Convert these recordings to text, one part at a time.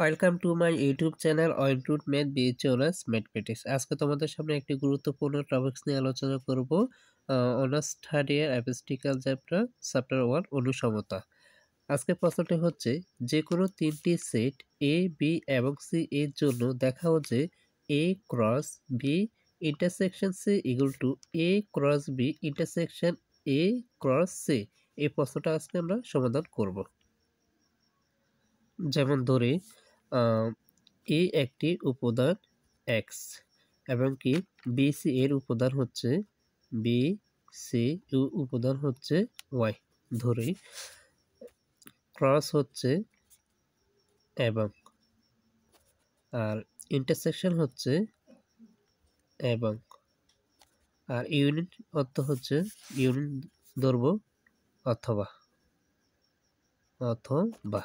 Welcome to my YouTube channel অয়েন্টুড math বিএচওএস mathematics. আজকে তোমাদের সামনে একটি গুরুত্বপূর্ণ টপিকস নিয়ে আলোচনা করব। অনার্স থার্ড ইয়ার অ্যাপেস্টিক্যাল চ্যাপ্টার 1 অনুসমতা। আজকে প্রশ্নটি হচ্ছে, যে কোনো তিনটি সেট এ বি এবং সি এর জন্য দেখাও যে A cross B intersection C equal to A cross B intersection A cross C. এই প্রশ্নটা আজকে আমরা সমাধান করব। যেমন ধরে এ একটি উপাদান এক্স এবং কি বি সি এর উপাদান হচ্ছে বি সি উপাদান হচ্ছে ওয়াই ধরে ক্রস হচ্ছে এবং আর ইন্টারসেকশন হচ্ছে এবং আর ইউনিট অর্থ হচ্ছে ইউনিট ধরব অথবা অথবা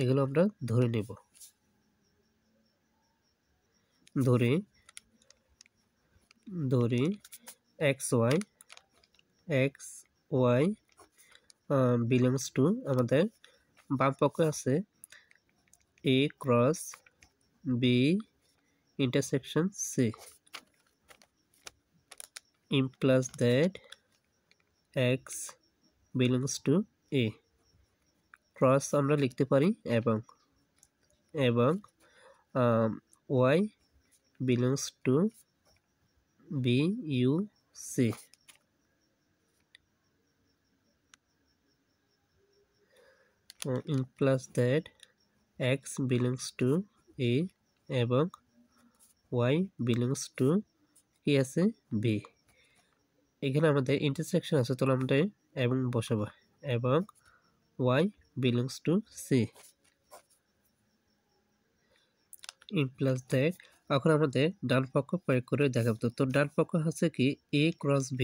এগুলো আমরা ধরে নেব। ধরে এক্স ওয়াই বিলংস টু আমাদের বাম পক্ষে আছে A cross B intersection C implies that x belongs to a cross আমরা লিখতে পারি এবং y belongs to b u c implies that x belongs to a এবং y belongs to কি আছে b। এখানে আমাদের ইন্টারসেকশন আছে, তাহলে আমরা এবং বসাবো এবং y belongs to c implies that। এখন আমাদের ডান পক্ষ প্রয়োগ করে দেখাবো। তো ডান পক্ষ হচ্ছে কি a ক্রস b,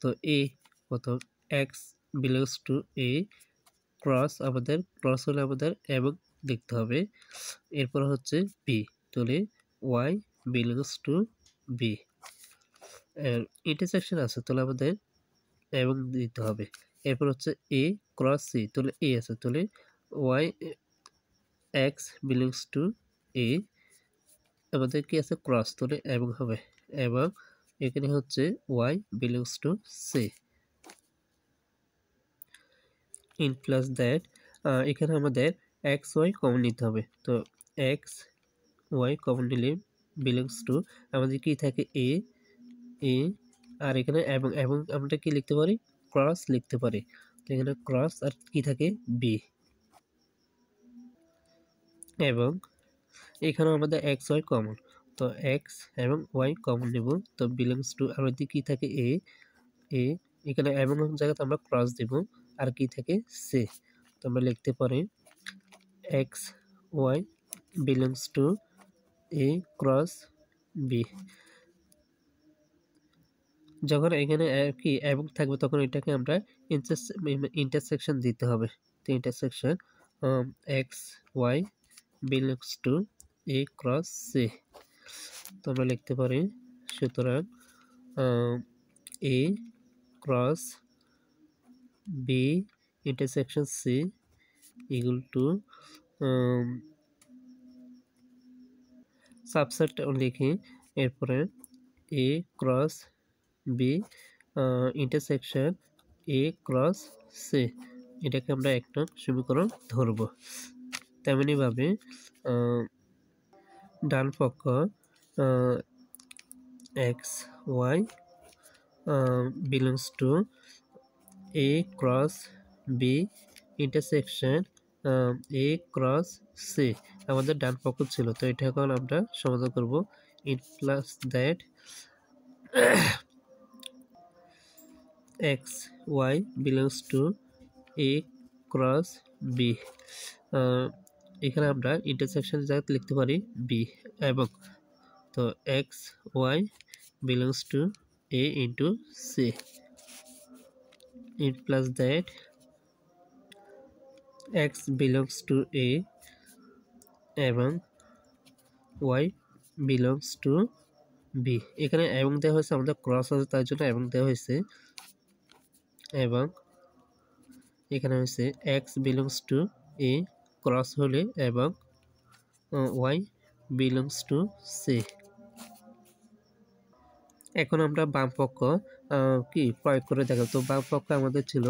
তো a প্রথম x belongs to a cross আমাদের ক্রস হলে আমাদের এবং লিখতে হবে, এরপর হচ্ছে b, তাহলে y belongs to b। Intersection আছে, তাহলে আমাদের এবং দিতে হবে, এরপর হচ্ছে a ক্রস c, তাহলে a আছে, তাহলে y x belongs to a আমাদের কি আছে ক্রস, তাহলে এবং হবে এবং এখানে হচ্ছে y belongs to c implies that। এখানে আমাদের এক্স ওয়াই কমন নিতে হবে, তো এক্স ওয়াই কমন নিলে বিলংস টু আমাদের কি থাকে এ আর এখানে এবং আমরা কি লিখতে পারি ক্রস লিখতে পারি, তো এখানে ক্রস আর কি থাকে বি এবং এখানে আমাদের এক্স ওয়াই কমন, তো এক্স এবং ওয়াই কমন নেব, তো বিলংস টু আমাদের কি থাকে এ এখানে এবং জায়গাতে আমরা ক্রস দেব আর কি থাকে সি, তো আমরা লিখতে পারি x y belongs to A cross B. যখন এখানে কি এবং থাকবে তখন এটাকে আমরা ইন্টারসেকশন দিতে হবে, তো intersection x y belongs to A cross C, তো আমরা লিখতে পারি সুতরাং A cross B intersection C equal to subset লিখি, এরপরে A cross B intersection A cross C, এটাকে আমরা একটা সমীকরণ ধরব। তেমনিভাবে ডান পক্ষ x y belongs to A cross B intersection A cross C আমাদের ডান পক্ষ ছিল, তো এটা এখন আমরা সমাধান করব। Implies that x y belongs to A cross B, এখানে আমরা ইন্টারসেকশন জায়গাতে লিখতে পারি বি এবং, তো x y belongs to A into C. Implies that x belongs to A এবং ওয়াই বিলংস টু বি, এখানে এবং দেওয়া হয়েছে, আমাদের ক্রস আছে তার জন্য এবং দেওয়া হয়েছে, এবং এখানে হয়েছে x belongs to A cross হলে এবং ওয়াই বিলংস টু সি। এখন আমরা বাম পক্ষ কি প্রয়োগ করে দেখাবো। তো বাম পক্ষ আমাদের ছিল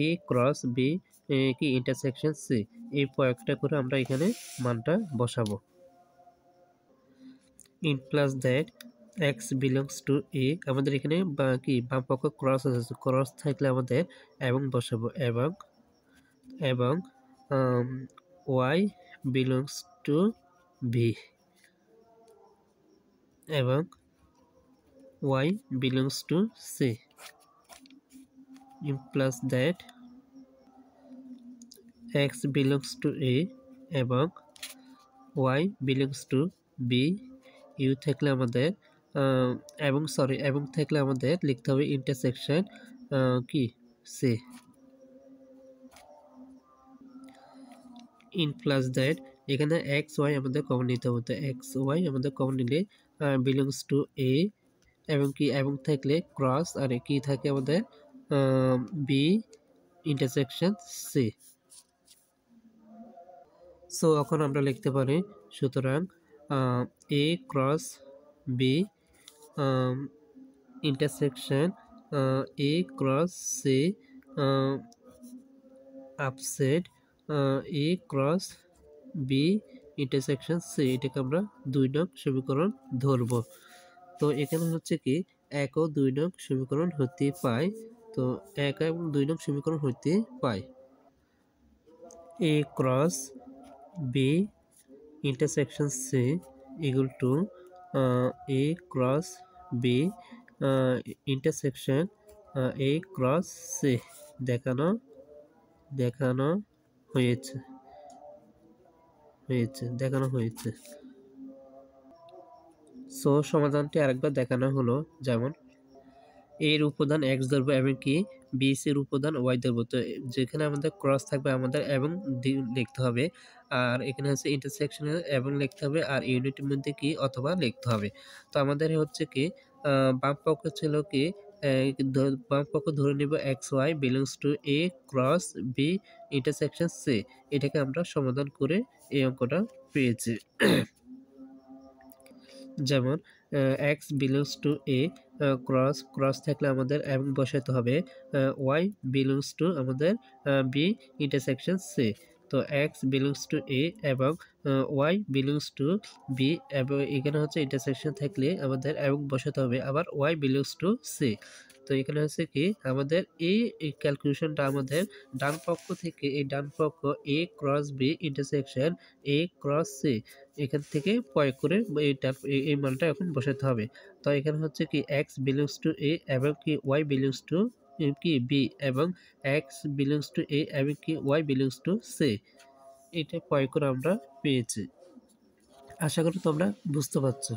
এ ক্রস বি কি ইন্টারসেকশন সি। এই প্রয়োগটা করে আমরা এখানে মানটা বসাবো। In plus that x belongs to A, আমাদের এখানে কি বাম পক্ষ ক্রস আছে, ক্রস থাকলে আমাদের এবং বসাবো, এবং ওয়াই বিলংস টু বি, এবং y belongs to C, plus that x belongs to A এবং y belongs to B। U থাকলে আমাদের এবং থাকলে আমাদের লিখতে হবে ইন্টারসেকশন কি সি। ইন প্লাস দ্যাট এখানে এক্স ওয়াই আমাদের কমন নিতে হবে, তো এক্স ওয়াই আমাদের কমন নিলে বিলংস টু এ এবং কি এবং থাকলে ক্রস, আর কি থাকে আমাদের বি ইন্টারসেকশন সি। সো এখন আমরা লিখতে পারি, সুতরাং A cross B intersection A cross C subset A cross B intersection C, এটাকে আমরা 2 নং সমীকরণ ধরব। তো এখানে হচ্ছে কি 1 ও 2 নং সমীকরণ হতে পাই, তো 1 এবং 2 নং সমীকরণ হতে পাই A cross B intersection C equal to A cross B intersection A cross C দেখানো হয়েছে। সো সমাধানটি আরেকবার দেখানো হলো, যেমন এর উপাদান এক্স ধরবো এবং কি বি এর উপাদান ওয়াই ধরবো। তো যেখানে আমাদের ক্রস থাকবে আমাদের এবং লিখতে হবে, আর এখানে হচ্ছে ইন্টারসেকশনে এবং লিখতে হবে, আর ইউনিটের মধ্যে কি অথবা লিখতে হবে। তো আমাদের হচ্ছে কি বাম পক্ষ ছিল কি বাম পক্ষ ধরে নিব x y belongs to A cross B intersection C. এটাকে আমরা সমাধান করে এই অঙ্কটা পেয়েছি। যেমন x belongs to A cross থাকলে আমাদের এবং বসাতে হবে, ওয়াই বিলংস টু আমাদের বি ইন্টারসেকশন সি। তো এক্স বিলংস টু এ এবং ওয়াই বিলংস টু বি, এবং এখানে হচ্ছে ইন্টারসেকশন থাকলে আমাদের এবং বসাতে হবে আবার ওয়াই বিলংস টু সি। তো এখানে হচ্ছে কি আমাদের এই ক্যালকুলেশনটা আমাদের ডান পক্ষ থেকে, এই ডান পক্ষ A cross B intersection A cross C, এখান থেকে প্রয়োগ করে এই মানটা এখন বসাতে হবে। তো এখানে হচ্ছে কি এক্স বিলংস টু এ এবং কি ওয়াই বিলংস টু কি বি, এবং এক্স বিলংস টু এ এবং কি ওয়াই বিলংস টু সি, এটা প্রয়োগ করে আমরা পেয়েছি। আশা করি তোমরা বুঝতে পারছো।